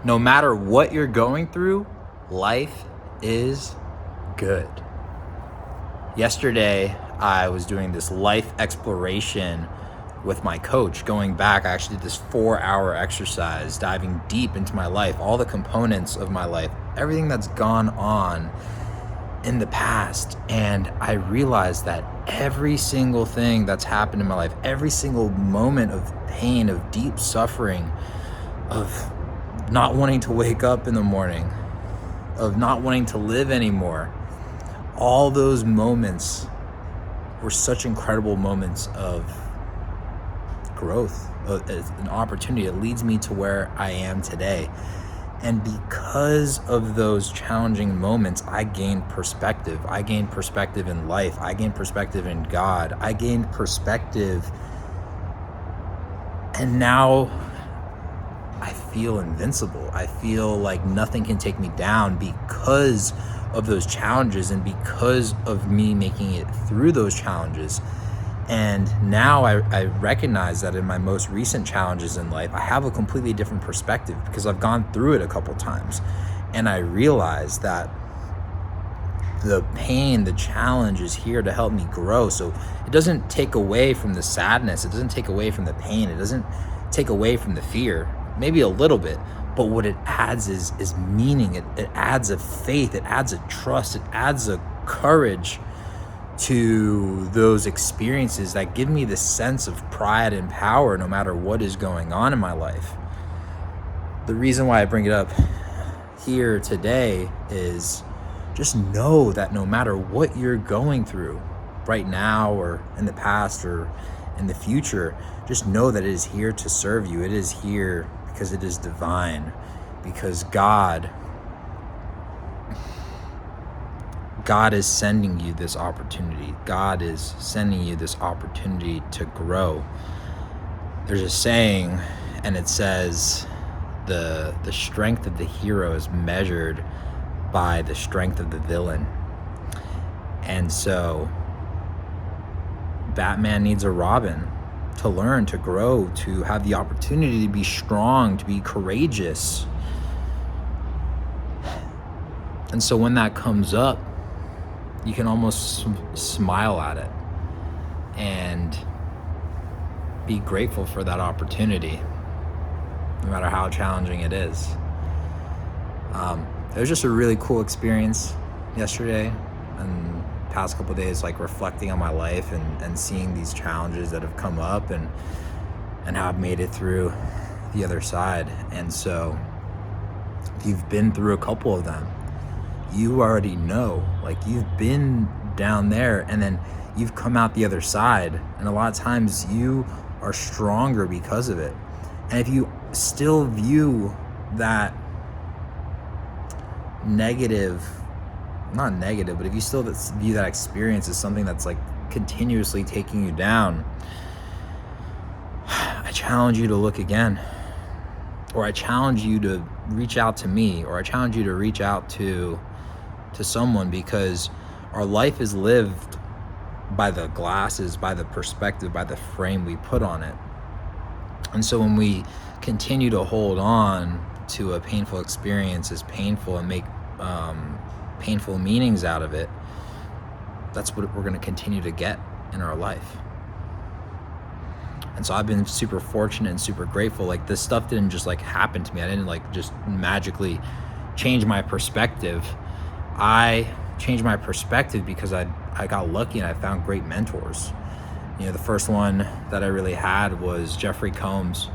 No matter what you're going through, life is good. Yesterday, I was doing this life exploration with my coach. Going back, I actually did this 4-hour exercise, diving deep into my life, all the components of my life, everything that's gone on in the past. And I realized that every single thing that's happened in my life, every single moment of pain, of deep suffering, of not wanting to wake up in the morning, of not wanting to live anymore, all those moments were such incredible moments of growth, an opportunity that leads me to where I am today. And because of those challenging moments, I gained perspective. I gained perspective in life. I gained perspective in God. I gained perspective. And now I feel invincible. I feel like nothing can take me down because of those challenges and because of me making it through those challenges. And now I recognize that in my most recent challenges in life, I have a completely different perspective because I've gone through it a couple times. And I realize that the pain, the challenge is here to help me grow. So it doesn't take away from the sadness. It doesn't take away from the pain. It doesn't take away from the fear, maybe a little bit. But what it adds is meaning. It adds a faith. It adds a trust. It adds a courage to those experiences that give me the sense of pride and power no matter what is going on in my life. The reason why I bring it up here today is just know that no matter what you're going through right now or in the past or in the future, just know that it is here to serve you. It is here because it is divine, because God is sending you this opportunity. God is sending you this opportunity to grow. There's a saying, and it says, the strength of the hero is measured by the strength of the villain. And so Batman needs a Robin to learn, to grow, to have the opportunity to be strong, to be courageous. And so when that comes up, you can almost smile at it and be grateful for that opportunity, no matter how challenging it is. It was just a really cool experience yesterday and past couple of days, like reflecting on my life and seeing these challenges that have come up and how I've made it through the other side. And so if you've been through a couple of them, you already know, like you've been down there and then you've come out the other side. And a lot of times you are stronger because of it. And if you still view that not negative, but if you still view that experience as something that's like continuously taking you down, I challenge you to look again. Or I challenge you to reach out to me, or I challenge you to reach out to someone, because our life is lived by the glasses, by the perspective, by the frame we put on it. And so when we continue to hold on to a painful experience as painful and make painful meanings out of it, that's what we're going to continue to get in our life. And so I've been super fortunate and super grateful. Like, this stuff didn't just like happen to me. I didn't like just magically change my perspective. I changed my perspective because I got lucky and I found great mentors. You know, the first one that I really had was Jeffrey Combs,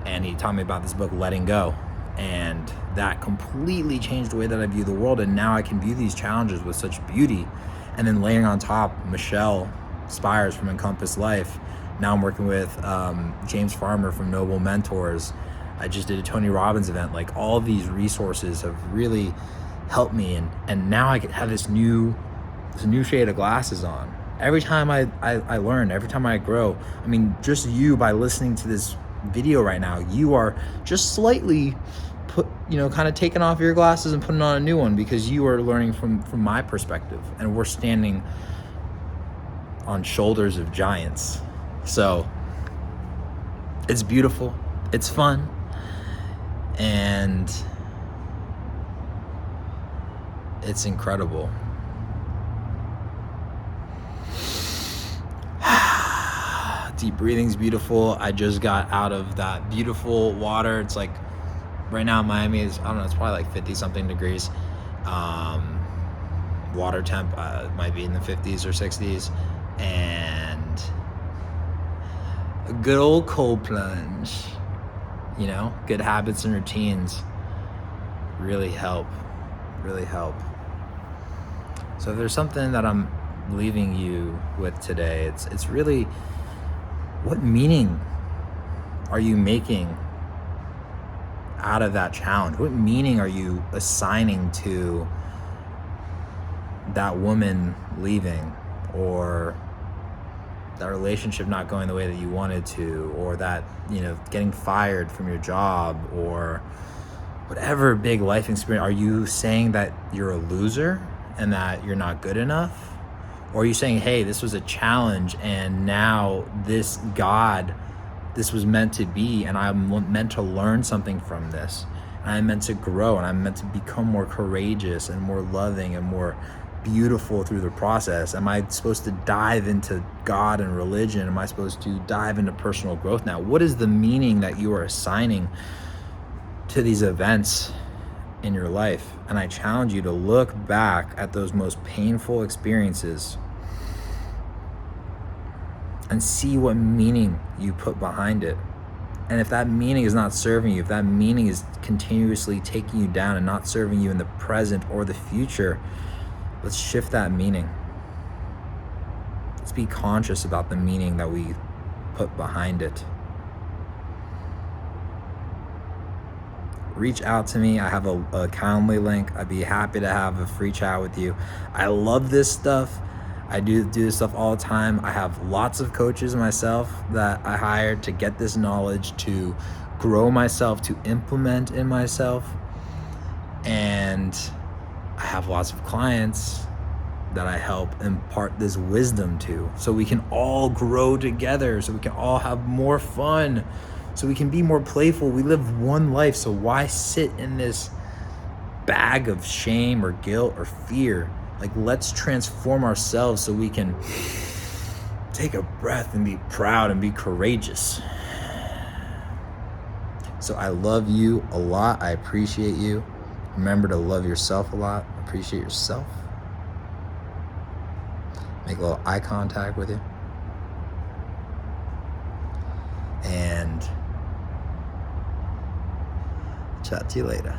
and he taught me about this book, Letting Go. And that completely changed the way that I view the world. And now I can view these challenges with such beauty. And then layering on top, Michelle Spires from Encompass Life. Now I'm working with James Farmer from Noble Mentors. I just did a Tony Robbins event. Like, all of these resources have really helped me. And now I have this new shade of glasses on. Every time I learn, every time I grow. I mean, just you, by listening to this video right now, you are just slightly kind of taking off your glasses and putting on a new one, because you are learning from my perspective, and we're standing on shoulders of giants. So it's beautiful, it's fun, And it's incredible. Deep breathing's beautiful. I just got out of that beautiful water. It's like right now in Miami is, I don't know, it's probably like 50 something degrees. Water temp might be in the 50s or 60s. And a good old cold plunge, you know, good habits and routines really help. So if there's something that I'm leaving you with today, it's really, what meaning are you making out of that challenge? What meaning are you assigning to that woman leaving, or that relationship not going the way that you wanted to, or that, you know, getting fired from your job, or whatever big life experience? Are you saying that you're a loser and that you're not good enough? Or are you saying, hey, this was a challenge and now this was meant to be, and I'm meant to learn something from this, and I'm meant to grow, and I'm meant to become more courageous and more loving and more beautiful through the process? Am I supposed to dive into God and religion? Am I supposed to dive into personal growth now? What is the meaning that you are assigning to these events in your life? And I challenge you to look back at those most painful experiences and see what meaning you put behind it. And if that meaning is not serving you, if that meaning is continuously taking you down and not serving you in the present or the future, let's shift that meaning. Let's be conscious about the meaning that we put behind it. Reach out to me. I have a Calendly link. I'd be happy to have a free chat with you. I love this stuff. I do this stuff all the time. I have lots of coaches myself that I hire to get this knowledge, to grow myself, to implement in myself. And I have lots of clients that I help impart this wisdom to, so we can all grow together, so we can all have more fun, so we can be more playful. We live one life, so why sit in this bag of shame or guilt or fear? Like, let's transform ourselves so we can take a breath and be proud and be courageous. So I love you a lot. I appreciate you. Remember to love yourself a lot. Appreciate yourself. Make a little eye contact with you. And chat to you later.